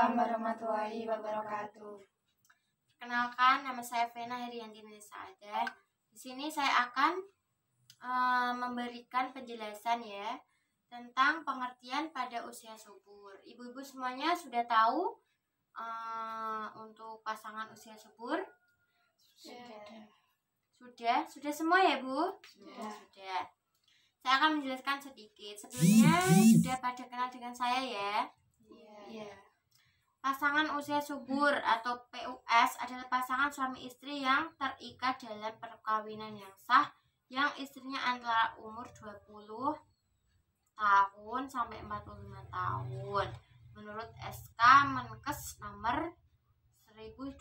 Waalaikumsalam warahmatullahi wabarakatuh. Perkenalkan, nama saya Vena Herianti Saada. Di sini saya akan memberikan penjelasan ya tentang pengertian pada usia subur. Ibu-ibu semuanya sudah tahu untuk pasangan usia subur? Sudah semua ya Bu? Sudah. Saya akan menjelaskan sedikit. Sebelumnya sudah pada kenal dengan saya ya? Iya. Pasangan usia subur atau PUS adalah pasangan suami istri yang terikat dalam perkawinan yang sah, yang istrinya antara umur 20 tahun sampai 45 tahun menurut SK Menkes nomor 1202.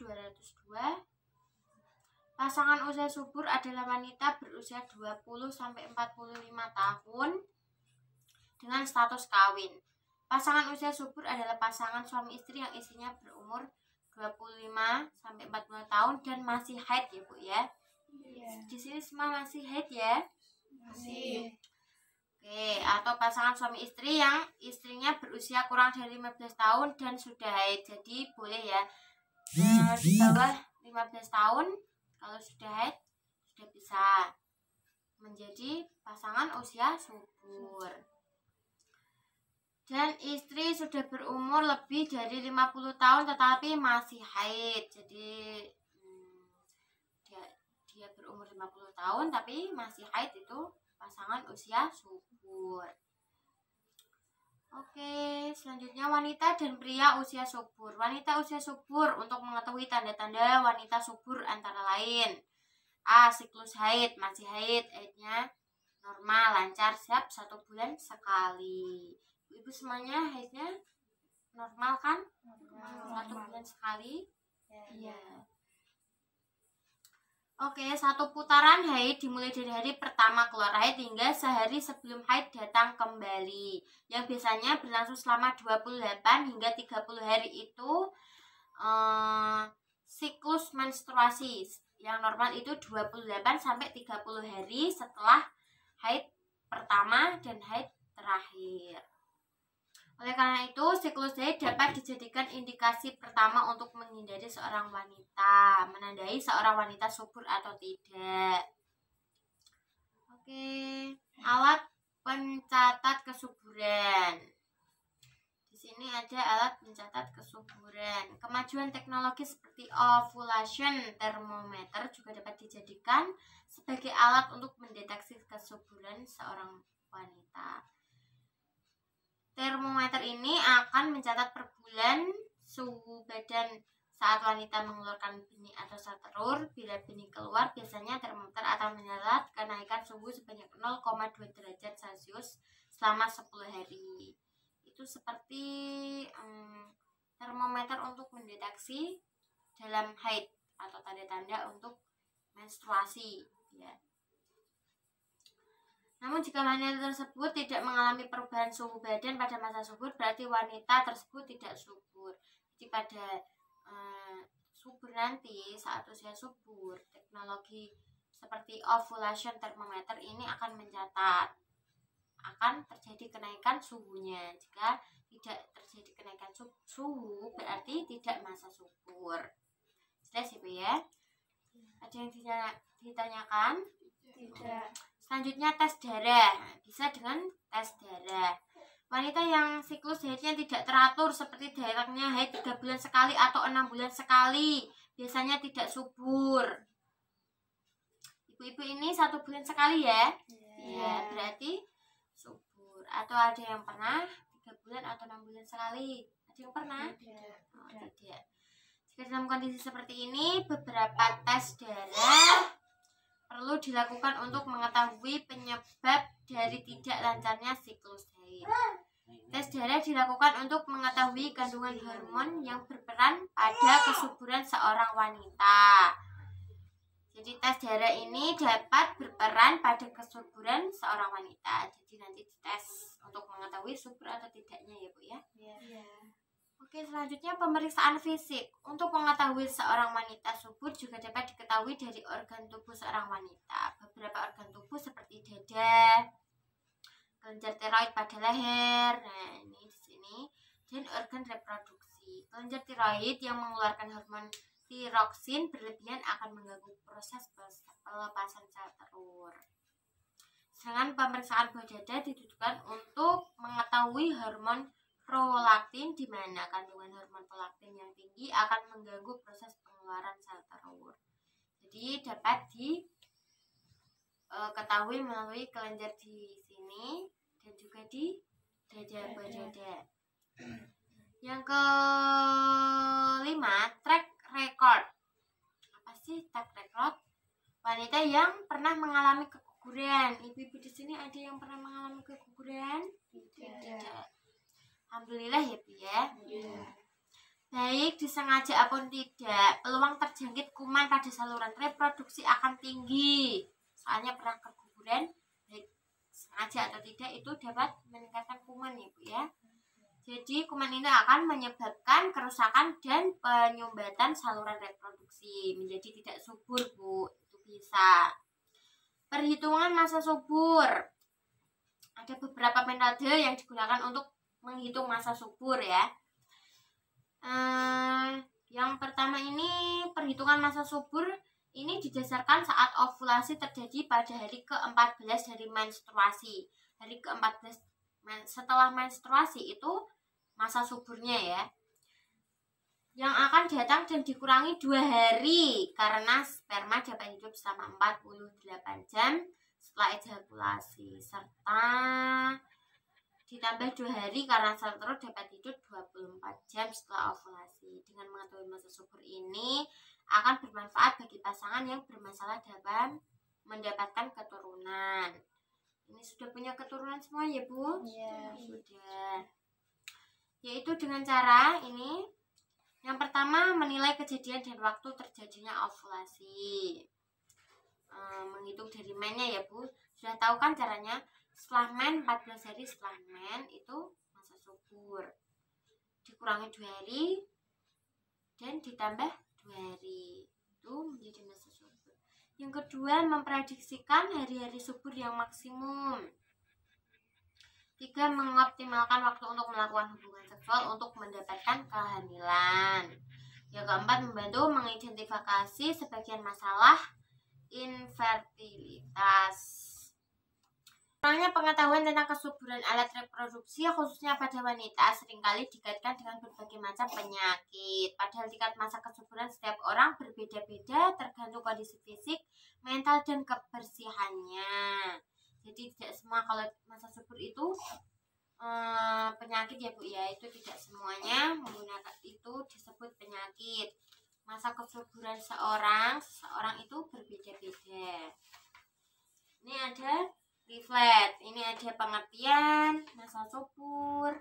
Pasangan usia subur adalah wanita berusia 20 sampai 45 tahun dengan status kawin. Pasangan usia subur adalah pasangan suami istri yang istrinya berumur 25 sampai 40 tahun dan masih haid ya Bu ya. Di sini semua masih haid ya? Masih. Oke, atau pasangan suami istri yang istrinya berusia kurang dari 15 tahun dan sudah haid. Jadi boleh ya di bawah 15 tahun kalau sudah haid sudah bisa menjadi pasangan usia subur. Dan istri sudah berumur lebih dari 50 tahun tetapi masih haid. Jadi dia berumur 50 tahun tapi masih haid, itu pasangan usia subur. Oke, selanjutnya wanita dan pria usia subur. Wanita usia subur, untuk mengetahui tanda-tanda wanita subur antara lain: A. Siklus haid, masih haid, haidnya normal, lancar, siap 1 bulan sekali. Ibu semuanya haidnya normal kan? Normal. 1 bulan sekali? Iya. Oke, 1 putaran haid dimulai dari hari pertama keluar haid hingga sehari sebelum haid datang kembali, yang biasanya berlangsung selama 28 hingga 30 hari itu siklus menstruasi. Yang normal itu 28 sampai 30 hari setelah haid pertama dan haid terakhir. Oleh karena itu, siklus haid dapat dijadikan indikasi pertama untuk menghindari seorang wanita, menandai seorang wanita subur atau tidak. Oke, alat pencatat kesuburan. Di sini ada alat pencatat kesuburan. Kemajuan teknologi seperti ovulation thermometer juga dapat dijadikan sebagai alat untuk mendeteksi kesuburan seorang wanita. Termometer ini akan mencatat per bulan suhu badan saat wanita mengeluarkan benih atau saat telur. Bila benih keluar, biasanya termometer akan mencatat kenaikan suhu sebanyak 0,2 derajat Celcius selama 10 hari. Itu seperti termometer untuk mendeteksi dalam haid atau tanda-tanda untuk menstruasi ya. Namun jika wanita tersebut tidak mengalami perubahan suhu badan pada masa subur, berarti wanita tersebut tidak subur. Jadi pada subur nanti, saat usia subur, teknologi seperti ovulation thermometer ini akan mencatat akan terjadi kenaikan suhunya. Jika tidak terjadi kenaikan suhu, berarti tidak masa subur. Jelas ya Bu ya? Ada yang ditanyakan? Tidak. Selanjutnya tes darah. Bisa dengan tes darah. Wanita yang siklus haidnya tidak teratur seperti darahnya haid 3 bulan sekali atau 6 bulan sekali, biasanya tidak subur. Ibu-ibu ini 1 bulan sekali ya? Iya, berarti subur. Atau ada yang pernah 3 bulan atau 6 bulan sekali? Ada yang pernah? Tidak. Jika dalam kondisi seperti ini, beberapa tes darah perlu dilakukan untuk mengetahui penyebab dari tidak lancarnya siklus haid. Tes darah dilakukan untuk mengetahui kandungan hormon yang berperan pada kesuburan seorang wanita. Jadi tes darah ini dapat berperan pada kesuburan seorang wanita. Jadi nanti dites untuk mengetahui subur atau tidaknya ya Bu ya. Iya. Oke, selanjutnya pemeriksaan fisik. Untuk mengetahui seorang wanita subur juga dapat diketahui dari organ tubuh seorang wanita. Beberapa organ tubuh seperti dada, kelenjar tiroid pada leher, nah ini di sini, dan organ reproduksi. tadi. Kelenjar tiroid yang mengeluarkan hormon tiroksin berlebihan akan mengganggu proses pelepasan sel telur. Sedangkan pemeriksaan buah dada ditujukan untuk mengetahui hormon prolaktin, di mana kandungan hormon prolaktin yang tinggi akan mengganggu proses pengeluaran sel telur. Jadi dapat diketahui melalui kelenjar di sini dan juga di dada buah dada. Yang kelima, track record. Apa sih track record? Wanita yang pernah mengalami keguguran. Ibu-ibu di sini ada yang pernah mengalami keguguran? Tidak. Alhamdulillah ya Bu ya. Baik disengaja ataupun tidak, peluang terjangkit kuman pada saluran reproduksi akan tinggi. Soalnya pernah keguguran, baik sengaja atau tidak, itu dapat meningkatkan kuman ya Bu ya. Jadi kuman ini akan menyebabkan kerusakan dan penyumbatan saluran reproduksi menjadi tidak subur Bu. Itu bisa. Perhitungan masa subur. Ada beberapa metode yang digunakan untuk menghitung masa subur ya. Yang pertama ini perhitungan masa subur ini didasarkan saat ovulasi terjadi pada hari ke-14 dari menstruasi. Hari ke-14 setelah menstruasi itu masa suburnya ya. Yang akan datang dan dikurangi 2 hari karena sperma dapat hidup selama 48 jam setelah ejakulasi, serta ditambah 2 hari karena sel telur dapat hidup 24 jam setelah ovulasi. Dengan mengetahui masa subur ini akan bermanfaat bagi pasangan yang bermasalah dalam mendapatkan keturunan. Ini sudah punya keturunan semua ya Bu? Iya. Sudah. Yaitu dengan cara ini. Yang pertama, menilai kejadian dan waktu terjadinya ovulasi. Menghitung dari mennya ya Bu. Sudah tahu kan caranya? Setelah men, 14 hari setelah men itu masa subur. Dikurangi 2 hari dan ditambah 2 hari. Itu menjadi masa subur. Yang kedua, memprediksikan hari-hari subur yang maksimum. 3, mengoptimalkan waktu untuk melakukan hubungan seksual untuk mendapatkan kehamilan. Yang keempat, membantu mengidentifikasi sebagian masalah infertilitas. Kurangnya pengetahuan tentang kesuburan alat reproduksi khususnya pada wanita seringkali dikaitkan dengan berbagai macam penyakit. Padahal tingkat masa kesuburan setiap orang berbeda-beda tergantung kondisi fisik, mental, dan kebersihannya. Jadi tidak semua kalau masa subur itu penyakit ya Bu ya, itu tidak semuanya menggunakan itu disebut penyakit. Masa kesuburan seseorang itu berbeda-beda. Ini ada leaflet, ini ada pengertian masa subur.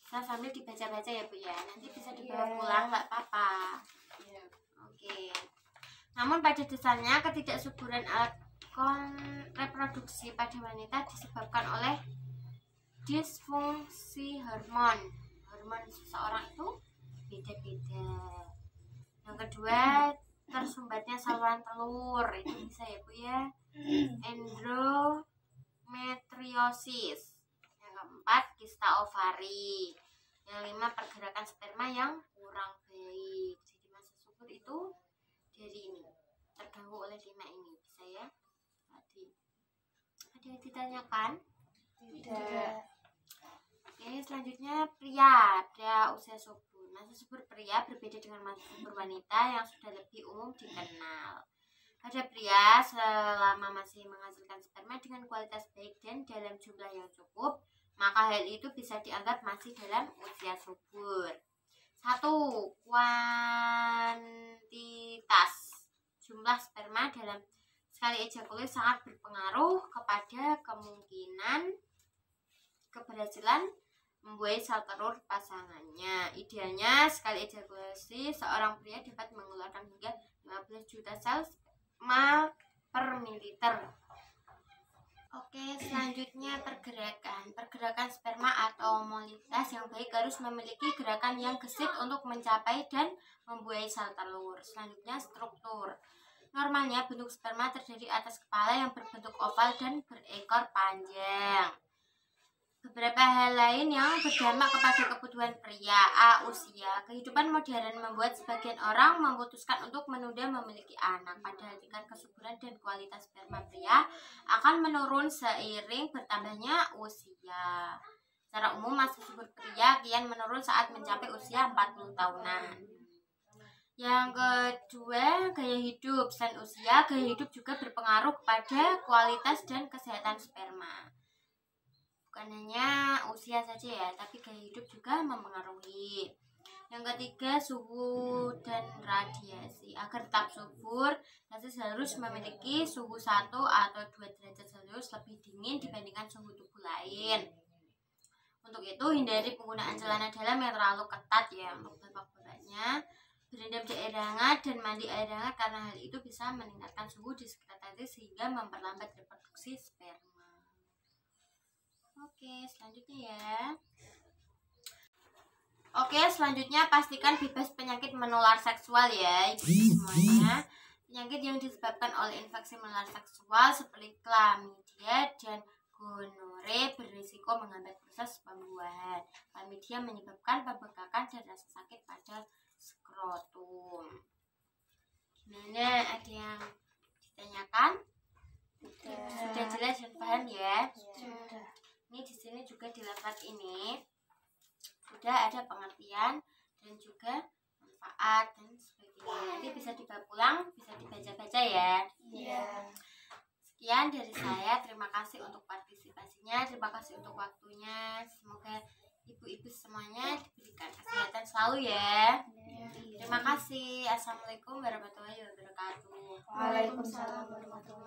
Bisa sambil dibaca-baca ya Bu ya, nanti bisa dibawa pulang nggak apa-apa. Oke. Namun pada dasarnya ketidaksuburan alat reproduksi pada wanita disebabkan oleh disfungsi hormon. Hormon seseorang itu beda-beda. Yang kedua, tersumbatnya saluran telur. Itu bisa ya Bu ya. Endometriosis. Yang keempat, kista ovari. Yang 5, pergerakan sperma yang kurang baik. Jadi masa subur itu dari ini, terganggu oleh 5 ini. Bisa ya? Ada yang ditanyakan? Tidak. Oke, selanjutnya pria usia subur. Masa subur pria berbeda dengan masa subur wanita yang sudah lebih umum dikenal. Pada pria, selama masih menghasilkan sperma dengan kualitas baik dan dalam jumlah yang cukup, maka hal itu bisa dianggap masih dalam usia subur. 1. Kuantitas. Jumlah sperma dalam sekali ejakulasi sangat berpengaruh kepada kemungkinan keberhasilan membuahi sel telur pasangannya. Idealnya sekali ejakulasi seorang pria dapat mengeluarkan hingga 15 juta sel sperma per mililiter. Oke, selanjutnya pergerakan sperma atau mobilitas yang baik harus memiliki gerakan yang gesit untuk mencapai dan membuahi sel telur. Selanjutnya struktur. Normalnya bentuk sperma terdiri atas kepala yang berbentuk oval dan berekor panjang. Beberapa hal lain yang berdampak kepada kebutuhan pria. A. Usia. Kehidupan modern membuat sebagian orang memutuskan untuk menunda memiliki anak, padahal tingkat kesuburan dan kualitas sperma pria akan menurun seiring bertambahnya usia. Secara umum, masa subur pria kian menurun saat mencapai usia 40 tahunan. Yang kedua, gaya hidup. Selain usia, gaya hidup juga berpengaruh kepada kualitas dan kesehatan sperma. Bukan hanya usia saja ya, tapi gaya hidup juga mempengaruhi. Yang ketiga, suhu dan radiasi. Agar tetap subur, Narsis harus memiliki suhu 1 atau 2 derajat Celcius lebih dingin dibandingkan suhu tubuh lain. Untuk itu, hindari penggunaan celana dalam yang terlalu ketat ya untuk babak-babaknya. Berendam di air hangat dan mandi air hangat karena hal itu bisa meningkatkan suhu di sekitar Narsis sehingga memperlambat reproduksi sperma. Oke, selanjutnya ya. Oke, selanjutnya pastikan bebas penyakit menular seksual ya, ibu semuanya. Penyakit yang disebabkan oleh infeksi menular seksual seperti chlamydia dan gonore berisiko menghambat proses pembuahan. Chlamydia menyebabkan pembengkakan dan rasa sakit pada skrotum. Gimana? Ada yang ditanyakan? Sudah jelas dan paham ya? Sudah. Ini di sini juga di lafaz ini sudah ada pengertian dan juga manfaat dan sebagainya. Nanti bisa dibawa pulang, bisa dibaca-baca ya. Iya. Sekian dari saya. Terima kasih untuk partisipasinya, terima kasih untuk waktunya. Semoga ibu-ibu semuanya diberikan kesehatan selalu ya. Terima kasih. Assalamualaikum warahmatullahi wabarakatuh. Waalaikumsalam warahmatullahi wabarakatuh.